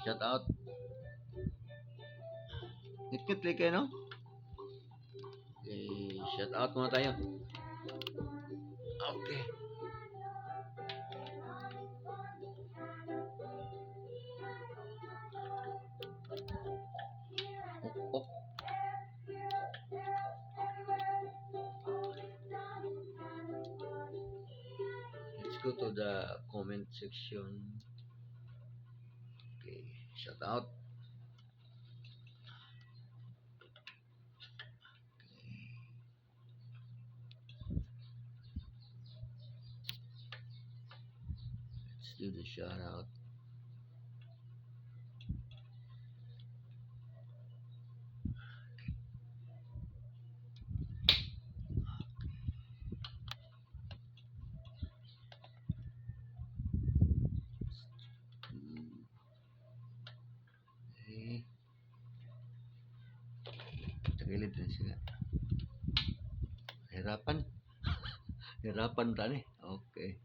Shout out. Ngit-ngit kayo, no? Okay, shout out muna tayo. Okay. Ok, ok. Let's go to the comment section. Okay, shout out. Let's do the shout out. Okay. Tagilid din sila. Hirapan. Hirapan tani. Okay.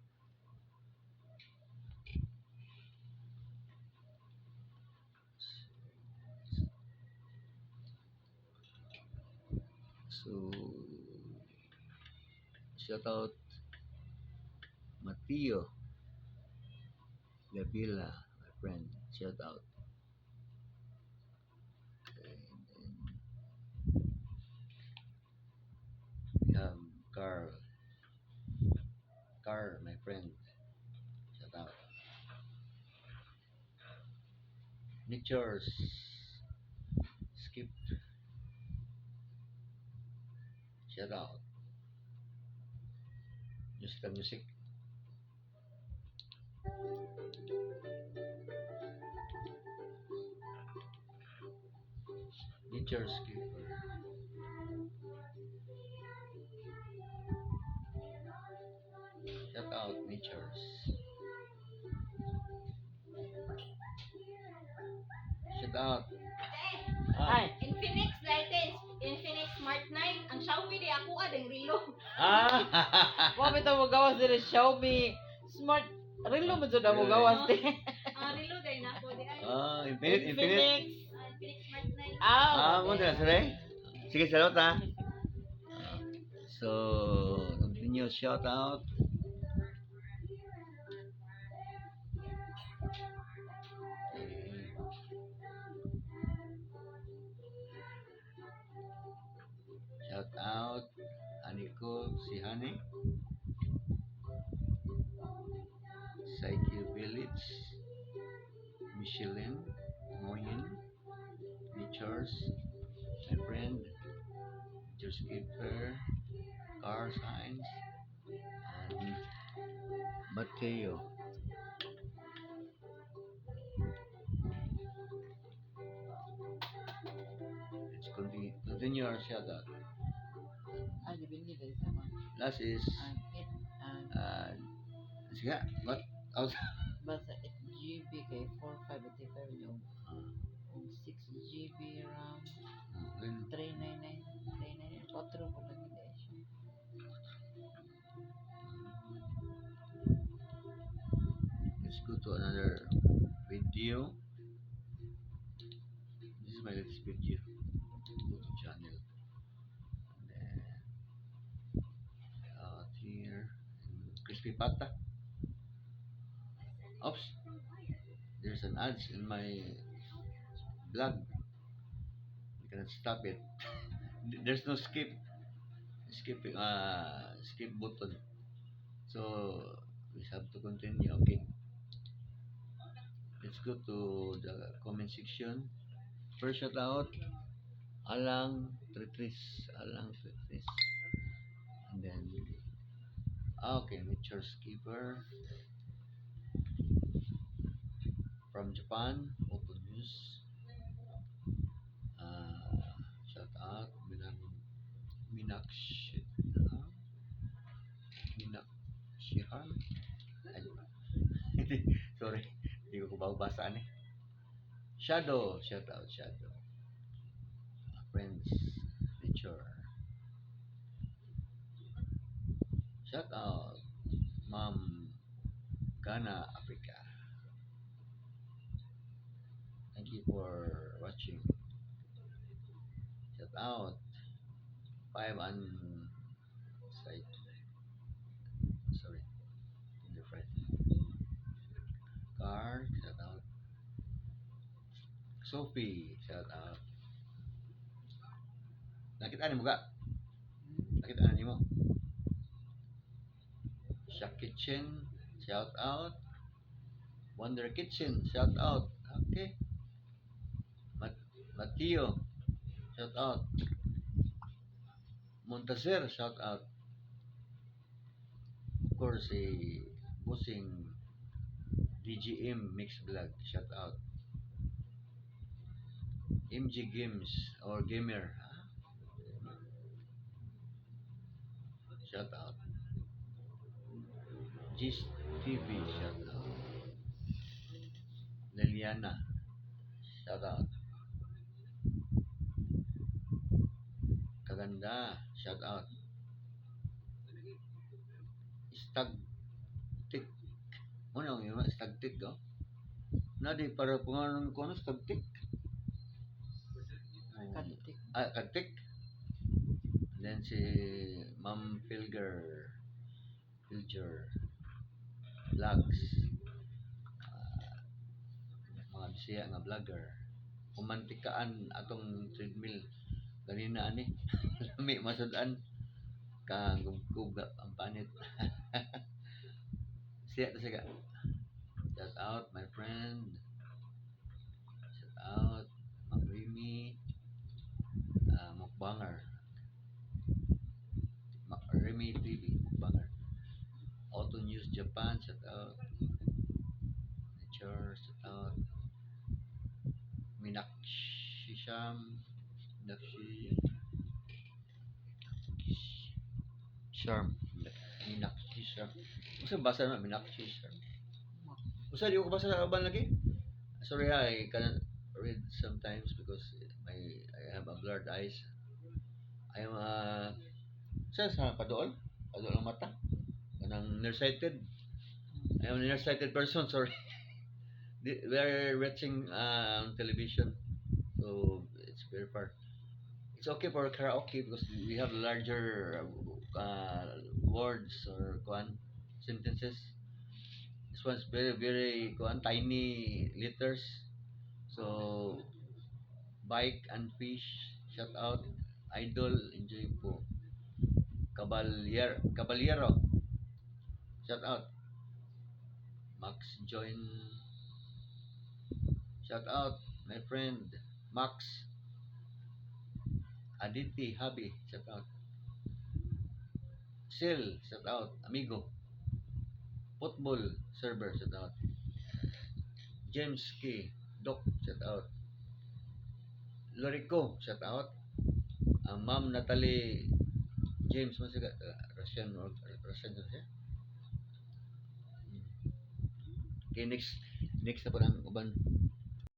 So, shout out Mateo Gabila, my friend. Shout out. Okay, and then we have Carl. Carl, my friend. Shout out. Nature's Skip. Shout out. Musical music. Nature's Skipper. Shout out Nature's. Shout out. Ay, Infinix dahil Infinix Smart 9, ang Xiaomi di ako adeng rilo. Ah, mo bitaw mo gawas diri Xiaomi Smart relo mo jud mo gawas di. Ang rilo dahil na ako di ay. Infinite, infinite. Infinix Smart 9. Mo na sir. Sige, salot ha. So, continue shout out. Shout out Aniko si Honey. Psyche Village. Michelin. Moyen. Nature's. My friend. Nature's Keeper. Car Signs. And Mateo. Let's continue our shout out. Ay di bingi diri sama. Last is sige, what out? Basta 8 GB kay 4585 yung 6 GB RAM 399 4 ko lang hindi siya. Let's go to another video. This is my latest video. Go to channel. And then out here, crispy pata. Oops, there's an ads in my blog. You cannot stop it. There's no skip button. So we have to continue. Okay. Let's go to the comment section. First shout out Alang Tritris. And then okay, Nature Skipper from Japan, Open News. Shout out Minakshihan. Sorry, hindi ko babasa ni. Shadow, shout out Shadow. Friends, Nature. Shout out Ma'am Ghana, Africa. Thank you for watching. Shout out. 5 on site. Sorry. Different. Car. Shout out. Sophie. Shout out. Nakita mo ga? Nakita mo? Shack Kitchen. Shout out. Wonder Kitchen. Shout out. Okay. Mateo. Shout out. Montaser. Shout out. Of course, Busing DGM Mix Vlog. Shout out. MG Games or Gamer. Shout out. Gist TV. Shout out. Liliana. Shout out. Kaganda. Shout out. Stagtik. Ano yung stagtik ko? Nadi para pangalan ko ano stagtik? Kadtik. Kagtik. Then si Ma'am Pilger Vlogs. Mga bisaya nga vlogger. Kumantikaan atong treadmill. Ganina ani. Lami masudan. Kang gugub ang panit. Siya to siya. Shout out my friend. Shout out Ma'am Remy. Mukbanger. Remy TV Mukbanger. Auto News Japan. Shout out. Nature. Shout out. Minakshi Sham. Charm. Minakshi Sham. Masa basa na Minakshi Sham. Masa di ko basa sa aban lagi? Sorry, I cannot read sometimes because I have a blurred eyes. I am sa kadool? Kadool ang mata? Kanang nearsighted? I am a nearsighted person, sorry. We are watching on television, so it's very far. It's okay for karaoke because we have larger words or sentences. This one's very tiny letters. So bike and fish, shout out. Idol, enjoy po. Caballero, shout out. Max join, shout out my friend Max. Aditi Habi, shout out. Sil, shout out. Amigo. Football server, shout out. James K. Doc, shout out. Lorico, shout out. Ma'am Natalie James, masaya Russian or Russian siya. Okay, next na po ng uban.